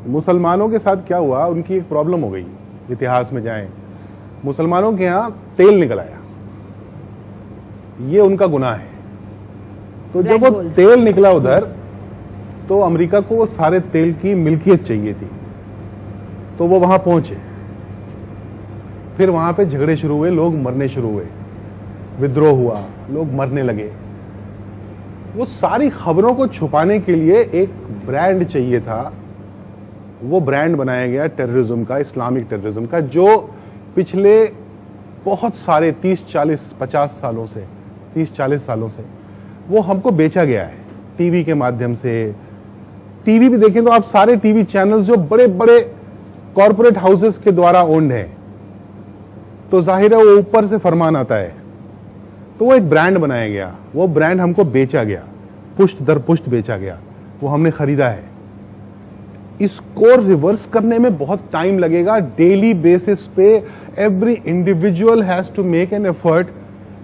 मुसलमानों के साथ क्या हुआ, उनकी एक प्रॉब्लम हो गई, इतिहास में जाएं, मुसलमानों के यहां तेल निकल आया, ये उनका गुनाह है। तो जब वो तेल निकला उधर, तो अमेरिका को वो सारे तेल की मिल्कियत चाहिए थी, तो वो वहां पहुंचे, फिर वहां पे झगड़े शुरू हुए, लोग मरने शुरू हुए, विद्रोह हुआ, लोग मरने लगे। वो सारी खबरों को छुपाने के लिए एक ब्रांड चाहिए था, वो ब्रांड बनाया गया टेररिज्म का, इस्लामिक टेररिज्म का, जो पिछले बहुत सारे 30-40-50 सालों से, 30-40 सालों से वो हमको बेचा गया है टीवी के माध्यम से। टीवी भी देखें तो आप सारे टीवी चैनल्स जो बड़े बड़े कॉरपोरेट हाउसेस के द्वारा ओन्ड हैं, तो जाहिर है वो ऊपर से फरमान आता है, तो वो एक ब्रांड बनाया गया, वो ब्रांड हमको बेचा गया, पुष्ट दर पुष्ट बेचा गया, वो हमने खरीदा है। इसको रिवर्स करने में बहुत टाइम लगेगा। डेली बेसिस पे every individual has to make an effort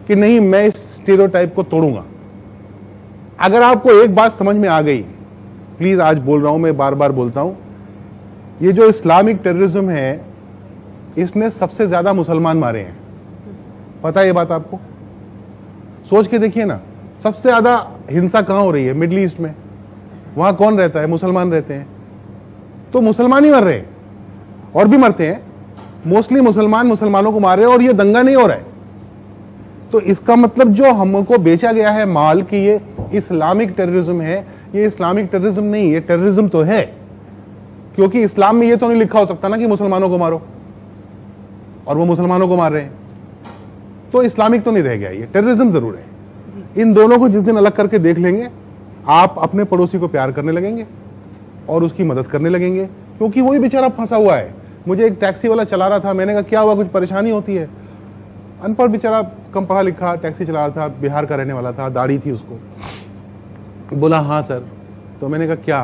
कि नहीं, मैं इस स्टीरियोटाइप को तोड़ूंगा। अगर आपको एक बात समझ में आ गई, प्लीज आज बोल रहा हूं मैं, बार बार बोलता हूं, ये जो इस्लामिक टेररिज्म है, इसने सबसे ज्यादा मुसलमान मारे हैं। पता है ये बात आपको? सोच के देखिए ना, सबसे ज्यादा हिंसा कहां हो रही है? मिडिल ईस्ट में। वहां कौन रहता है? मुसलमान रहते हैं। तो मुसलमान ही मर रहे हैं, और भी मरते हैं, मोस्टली मुसलमान मुसलमानों को मार रहे हैं, और ये दंगा नहीं हो रहा है। तो इसका मतलब जो हमको बेचा गया है माल कि ये इस्लामिक टेररिज्म है, ये इस्लामिक टेररिज्म नहीं, ये टेररिज्म तो है, क्योंकि इस्लाम में ये तो नहीं लिखा हो सकता ना कि मुसलमानों को मारो, और वो मुसलमानों को मार रहे हैं, तो इस्लामिक तो नहीं रह गया, ये टेररिज्म जरूर है। इन दोनों को जिस दिन अलग करके देख लेंगे, आप अपने पड़ोसी को प्यार करने लगेंगे और उसकी मदद करने लगेंगे, क्योंकि वही बेचारा फंसा हुआ है। मुझे एक टैक्सी वाला चला रहा था, मैंने कहा क्या हुआ, कुछ परेशानी होती है? अनपढ़ बेचारा, कम पढ़ा लिखा, टैक्सी चला रहा था, बिहार का रहने वाला था, दाढ़ी थी उसको। बोला हाँ सर। तो मैंने कहा क्या?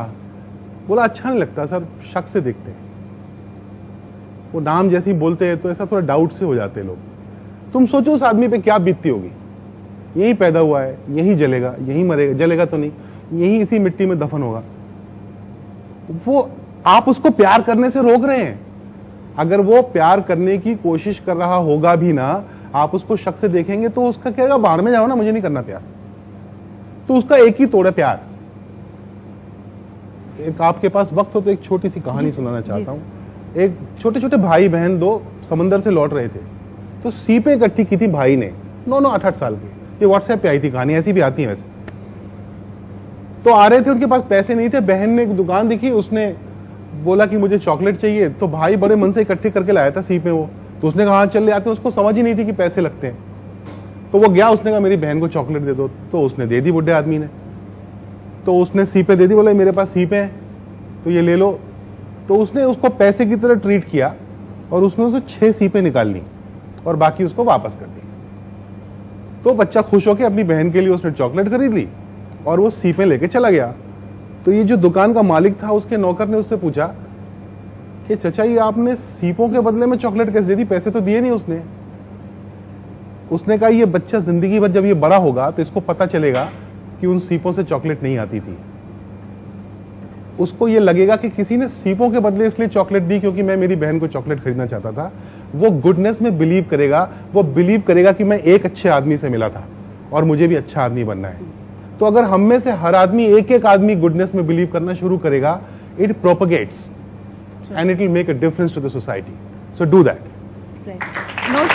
बोला अच्छा नहीं लगता सर, शक से देखते हैं, वो नाम जैसे ही बोलते हैं तो ऐसा थोड़ा डाउट से हो जाते हैं लोग। तुम सोचो उस आदमी पे क्या बीतती होगी, यही पैदा हुआ है, यही जलेगा, यही मरेगा, जलेगा तो नहीं, यही इसी मिट्टी में दफन होगा। वो आप उसको प्यार करने से रोक रहे हैं। अगर वो प्यार करने की कोशिश कर रहा होगा भी ना, आप उसको शक से देखेंगे तो उसका कहेगा बाहर में जाओ ना, मुझे नहीं करना प्यार। तो उसका एक ही तोड़ है, प्यार। एक आपके पास वक्त हो तो एक छोटी सी कहानी सुनाना चाहता हूं। एक छोटे छोटे भाई बहन दो समंदर से लौट रहे थे, तो सीपें इकट्ठी की थी भाई ने, 9-9, 8-8 साल की। ये व्हाट्सएप पे आई थी कहानी, ऐसी भी आती है वैसे। तो आ रहे थे, उनके पास पैसे नहीं थे, बहन ने एक दुकान दिखी, उसने बोला कि मुझे चॉकलेट चाहिए, तो भाई बड़े मन से इकट्ठे करके लाया था सीपें वो। तो उसने कहा हाँ चल ले आते हैं, उसको समझ ही नहीं थी कि पैसे लगते हैं। तो वो गया, उसने कहा मेरी बहन को चॉकलेट दे दो, तो उसने दे दी बुढ़े आदमी ने। तो उसने सीपें दे दी, बोले मेरे पास सीपें हैं तो ये ले लो। तो उसने उसको पैसे की तरह ट्रीट किया और उसने उसे 6 सीपें निकाल ली और बाकी उसको वापस कर दी। तो बच्चा खुश होकर अपनी बहन के लिए उसने चॉकलेट खरीद ली और वो सीपें लेके चला गया। तो ये जो दुकान का मालिक था, उसके नौकर ने उससे पूछा कि चचा ये आपने सीपों के बदले में चॉकलेट कैसे दे दी, पैसे तो दिए नहीं उसने। उसने कहा ये बच्चा जिंदगी भर जब ये बड़ा होगा तो इसको पता चलेगा कि उन सीपों से चॉकलेट नहीं आती थी। उसको ये लगेगा कि किसी ने सीपों के बदले इसलिए चॉकलेट दी क्योंकि मैं मेरी बहन को चॉकलेट खरीदना चाहता था। वो गुडनेस में बिलीव करेगा, वो बिलीव करेगा कि मैं एक अच्छे आदमी से मिला था और मुझे भी अच्छा आदमी बनना है। तो अगर हम में से हर आदमी एक एक आदमी गुडनेस में बिलीव करना शुरू करेगा, it propagates and it will make a difference to the society. So do that. Right.